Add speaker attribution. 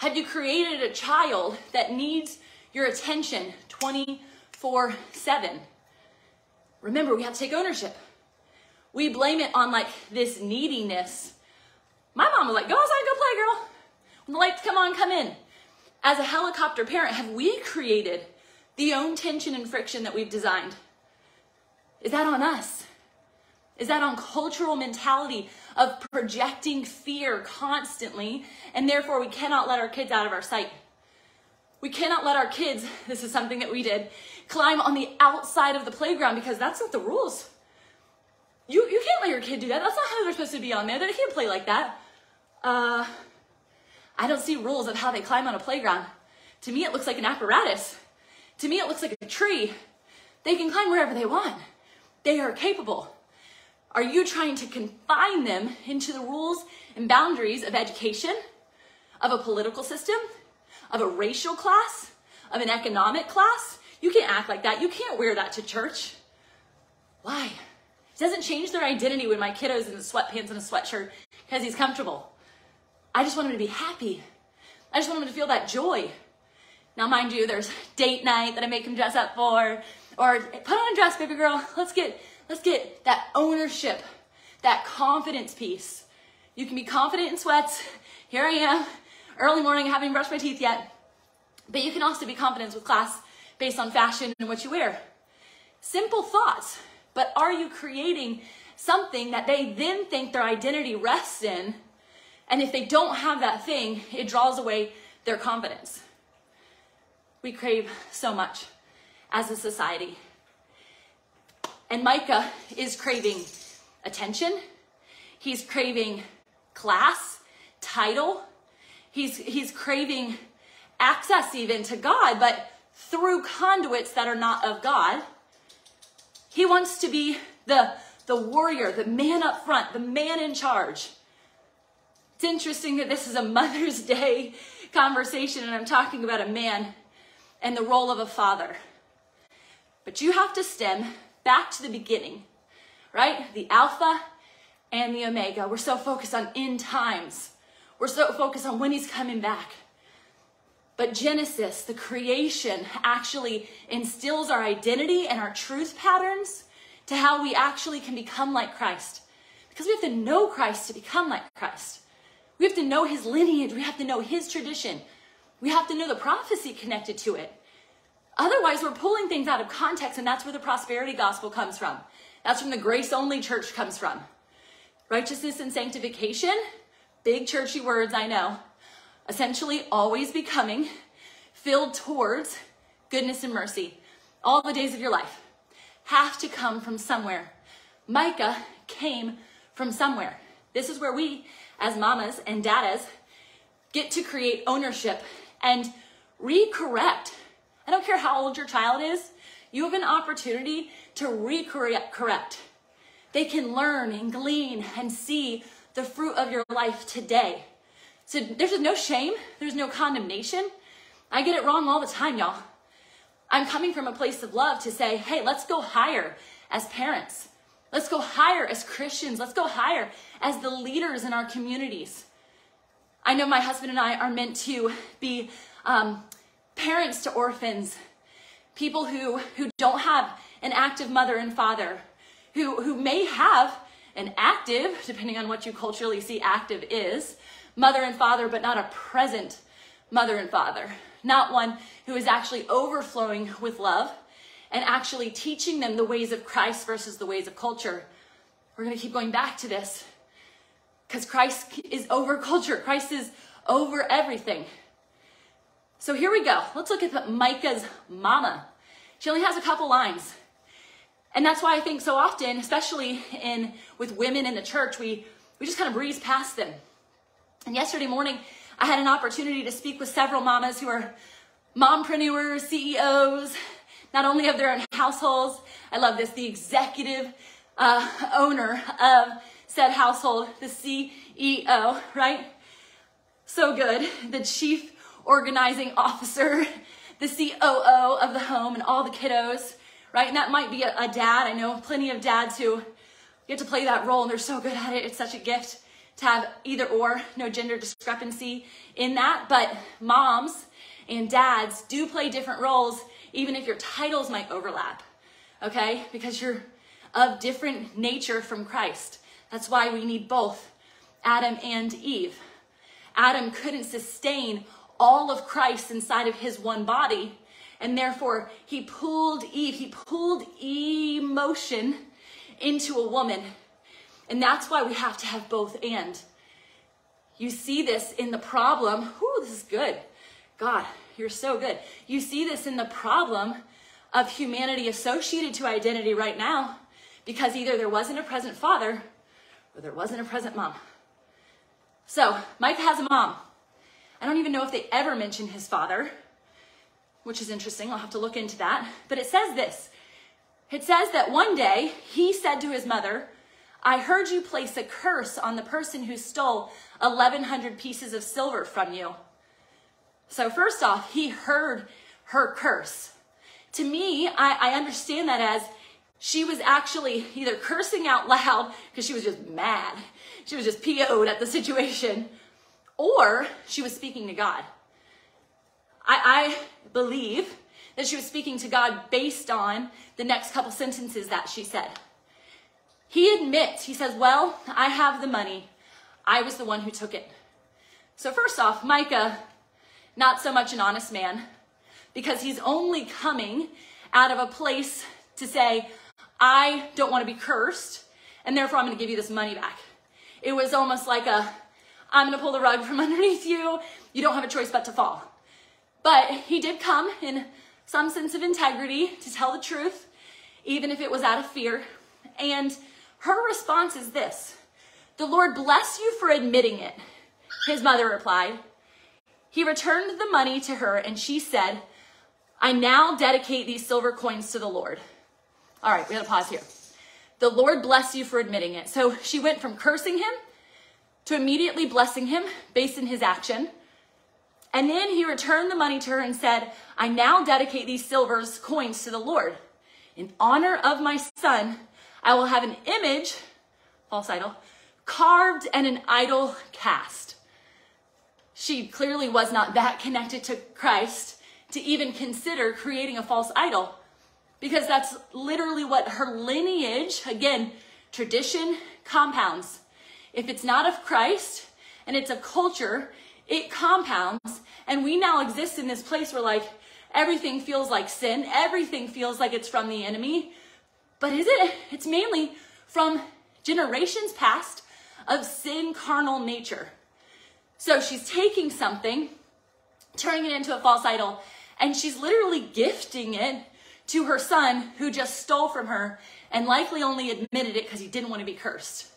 Speaker 1: Have you created a child that needs your attention 24/7? Remember, we have to take ownership. We blame it on like this neediness. My mom was like, go outside, go play, girl. When the lights come on, come in. As a helicopter parent, have we created the own tension and friction that we've designed? Is that on us? Is that on cultural mentality of projecting fear constantly, and therefore we cannot let our kids out of our sight? We cannot let our kids, this is something that we did, climb on the outside of the playground because that's not the rules. You can't let your kid do that. That's not how they're supposed to be on there. They can't play like that. I don't see rules of how they climb on a playground. To me, it looks like an apparatus. To me, it looks like a tree. They can climb wherever they want. They are capable. Are you trying to confine them into the rules and boundaries of education, of a political system, of a racial class, of an economic class? You can't act like that. You can't wear that to church. Why? It doesn't change their identity when my kiddo's in the sweatpants and a sweatshirt because he's comfortable. I just want him to be happy. I just want him to feel that joy. Now, mind you, there's date night that I make him dress up for, or put on a dress, baby girl. Let's get that ownership, that confidence piece. You can be confident in sweats. Here I am, early morning, I haven't even brushed my teeth yet. But you can also be confident with class based on fashion and what you wear. Simple thoughts, but are you creating something that they then think their identity rests in? And if they don't have that thing, it draws away their confidence. We crave so much as a society. And Micah is craving attention. He's craving class, title. He's craving access even to God, but through conduits that are not of God. He wants to be the warrior, the man up front, the man in charge. It's interesting that this is a Mother's Day conversation and I'm talking about a man and the role of a father. But you have to stem back to the beginning, right? The Alpha and the Omega. We're so focused on end times. We're so focused on when he's coming back. But Genesis, the creation, actually instills our identity and our truth patterns to how we actually can become like Christ. Because we have to know Christ to become like Christ. We have to know his lineage. We have to know his tradition. We have to know the prophecy connected to it. Otherwise, we're pulling things out of context, and that's where the prosperity gospel comes from. That's from the grace-only church comes from. Righteousness and sanctification, big churchy words, I know. Essentially, always becoming filled towards goodness and mercy. All the days of your life have to come from somewhere. Micah came from somewhere. This is where we, as mamas and daddas, get to create ownership and recorrect. I don't care how old your child is, you have an opportunity to recorrect. They can learn and glean and see the fruit of your life today. So there's no shame, there's no condemnation. I get it wrong all the time, y'all. I'm coming from a place of love to say, hey, let's go higher as parents. Let's go higher as Christians. Let's go higher as the leaders in our communities. I know my husband and I are meant to be parents to orphans, people who don't have an active mother and father, who may have an active, depending on what you culturally see active is, mother and father, but not a present mother and father. Not one who is actually overflowing with love and actually teaching them the ways of Christ versus the ways of culture. We're going to keep going back to this because Christ is over culture. Christ is over everything. So here we go. Let's look at Micah's mama. She only has a couple lines. And that's why I think so often, especially with women in the church, we just kind of breeze past them. And yesterday morning, I had an opportunity to speak with several mamas who are mompreneurs, CEOs, not only of their own households. I love this, the executive owner of said household, the CEO, right? So good. The chief organizing officer, the COO of the home and all the kiddos, right? And that might be a dad. I know plenty of dads who get to play that role and they're so good at it. It's such a gift to have either or, no gender discrepancy in that, but moms and dads do play different roles, even if your titles might overlap, okay? Because you're of different nature from Christ. That's why we need both Adam and Eve. Adam couldn't sustain all of Christ inside of his one body, and therefore he pulled Eve, he pulled emotion into a woman. And that's why we have to have both and. You see this in the problem. Whew, this is good. God, you're so good. You see this in the problem of humanity associated to identity right now, because either there wasn't a present father or there wasn't a present mom. So Micah has a mom. I don't even know if they ever mention his father, which is interesting. I'll have to look into that. But it says this. It says that one day he said to his mother, I heard you place a curse on the person who stole 1,100 pieces of silver from you. So first off, he heard her curse. To me, I understand that as she was actually either cursing out loud because she was just mad. She was just PO'd at the situation, or she was speaking to God. I believe that she was speaking to God based on the next couple sentences that she said. He admits, he says, well, I have the money. I was the one who took it. So first off, Micah, not so much an honest man, because he's only coming out of a place to say, I don't want to be cursed, and therefore I'm going to give you this money back. It was almost like I'm going to pull the rug from underneath you. You don't have a choice but to fall. But he did come in some sense of integrity to tell the truth, even if it was out of fear. And her response is this: the Lord bless you for admitting it. His mother replied. He returned the money to her, and she said, I now dedicate these silver coins to the Lord. All right, we gotta pause here. The Lord bless you for admitting it. So she went from cursing him to immediately blessing him based on his action. And then he returned the money to her and said, I now dedicate these silver coins to the Lord. In honor of my son, I will have an image, false idol, carved and an idol cast. She clearly was not that connected to Christ to even consider creating a false idol, because that's literally what her lineage, again, tradition compounds. If it's not of Christ and it's of culture, it compounds, and we now exist in this place where like everything feels like sin, everything feels like it's from the enemy. But is it? It's mainly from generations past of sin, carnal nature. So she's taking something, turning it into a false idol, and she's literally gifting it to her son who just stole from her and likely only admitted it because he didn't want to be cursed.